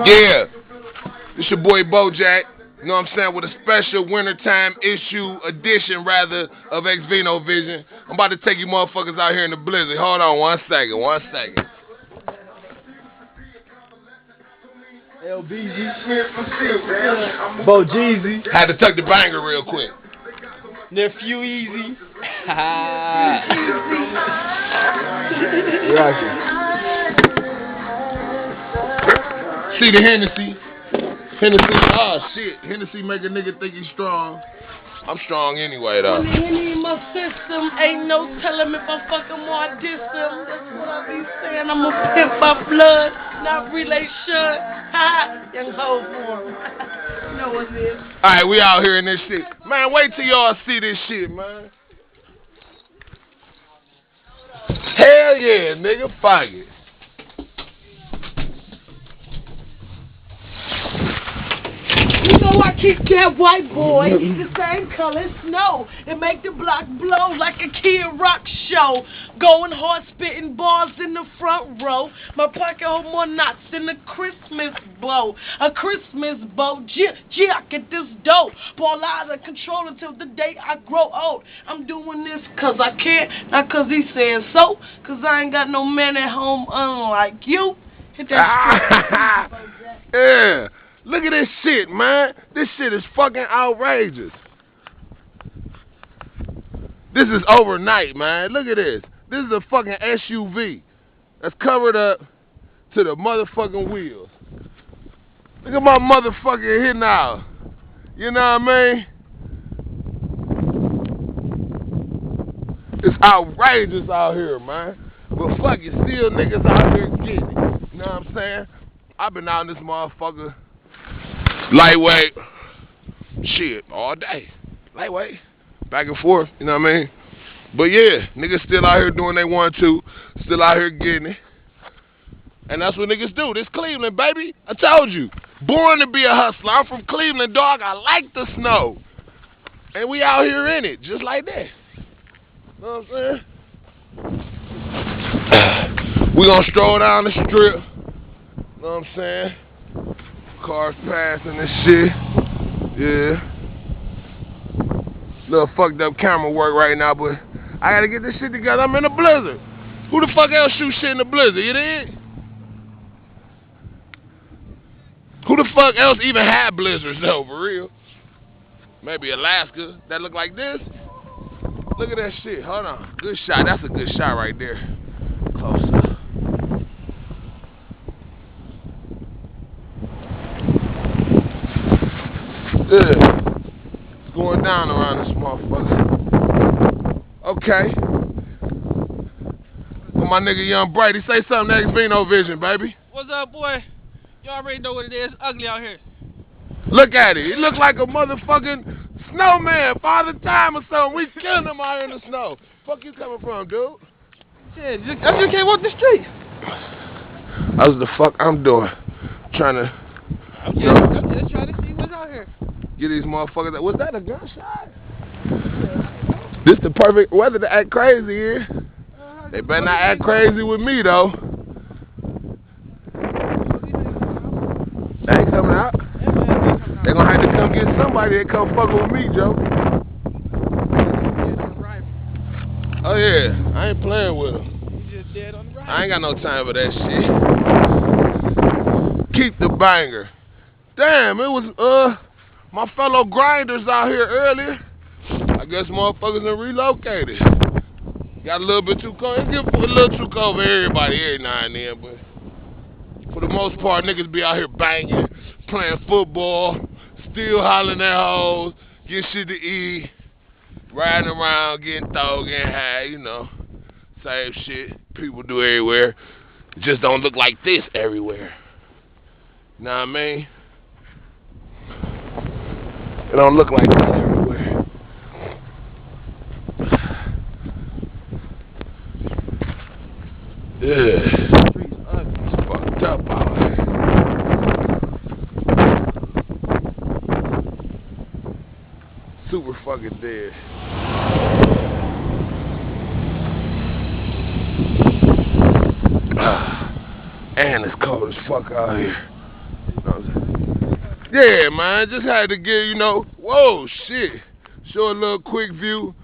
Yeah, this your boy Bojack. You know what I'm saying? With a special wintertime edition, rather, of X-Vino Vision. I'm about to take you motherfuckers out here in the blizzard. Hold on 1 second, 1 second. LBG Bo Jeezy. Had to tuck the banger real quick. Nephew Easy. See the Hennessy. Oh shit. Hennessy make a nigga think he's strong. I'm strong anyway though. When the Henny in my system, ain't no telling if I fuck him or I diss him. That's what I be saying. I'm a pimp by blood, not relation. Ha! Young hoe form. You know what it is. Alright, we out here in this shit. Man, wait till y'all see this shit, man. Hell yeah, nigga, fuck it. You know I keep that white boy, the same color as snow. It make the block blow like a Kid Rock show. Going hard, spitting bars in the front row. My pocket hold more knots than a Christmas bow. A Christmas bow. Gee, I get this dope. Ball out of control until the day I grow old. I'm doing this cause I can, not cause he said so. Cause I ain't got no man at home unlike you. Hit that yeah. Look at this shit, man. This shit is fucking outrageous. This is overnight, man. Look at this. This is a fucking SUV that's covered up to the motherfucking wheels. Look at my motherfucking here now. You know what I mean? It's outrageous out here, man. But fuck it, still niggas out here getting it. You know what I'm saying? I've been out in this motherfucker lightweight shit all day. Lightweight. Back and forth, you know what I mean? But yeah, niggas still out here doing they want to. Still out here getting it. And that's what niggas do. This Cleveland, baby. I told you. Born to be a hustler. I'm from Cleveland, dog. I like the snow. And we out here in it, just like that. You know what I'm saying? We gonna stroll down the strip. You know what I'm saying? Cars passing and shit. Yeah. Little fucked up camera work right now, but I gotta get this shit together. I'm in a blizzard. Who the fuck else shoot shit in the blizzard? You dig? Who the fuck else even had blizzards though, for real? Maybe Alaska. That look like this? Look at that shit. Hold on. Good shot. That's a good shot right there. Close up. Yeah. It's going down around this motherfucker. Okay. Well, my nigga Young Brady, say something to X-Vino Vision, baby. What's up, boy? You already know what it is. Ugly out here. Look at it. It look like a motherfucking snowman, Father Time or something. We killing them out here in the snow. Fuck you coming from, dude? Shit, I just can't walk the street. That's what the fuck I'm doing. Trying to, I'm just trying to see what's out here. Get these motherfuckers. Was that a gunshot? This the perfect weather to act crazy here. They better not act crazy with me though. They ain't coming out. They gonna have to come get somebody that come fucking with me, Joe. Oh yeah, I ain't playing with them. I ain't got no time for that shit. Keep the banger. Damn, it was my fellow grinders out here earlier. I guess motherfuckers done relocated. Got a little bit too cold. It get a little too cold for everybody every now and then, but for the most part, niggas be out here banging, playing football, still hollering at hoes, get shit to eat, riding around, getting thrown, getting high, you know. Same shit people do everywhere. It just don't look like this everywhere. You know what I mean? It don't look like this everywhere. Yeah. It's fucked up out here. Super fucking dead. And it's cold as fuck out here. You know what I'm saying? Yeah, man, just had to get, you know, whoa, shit. Show a little quick view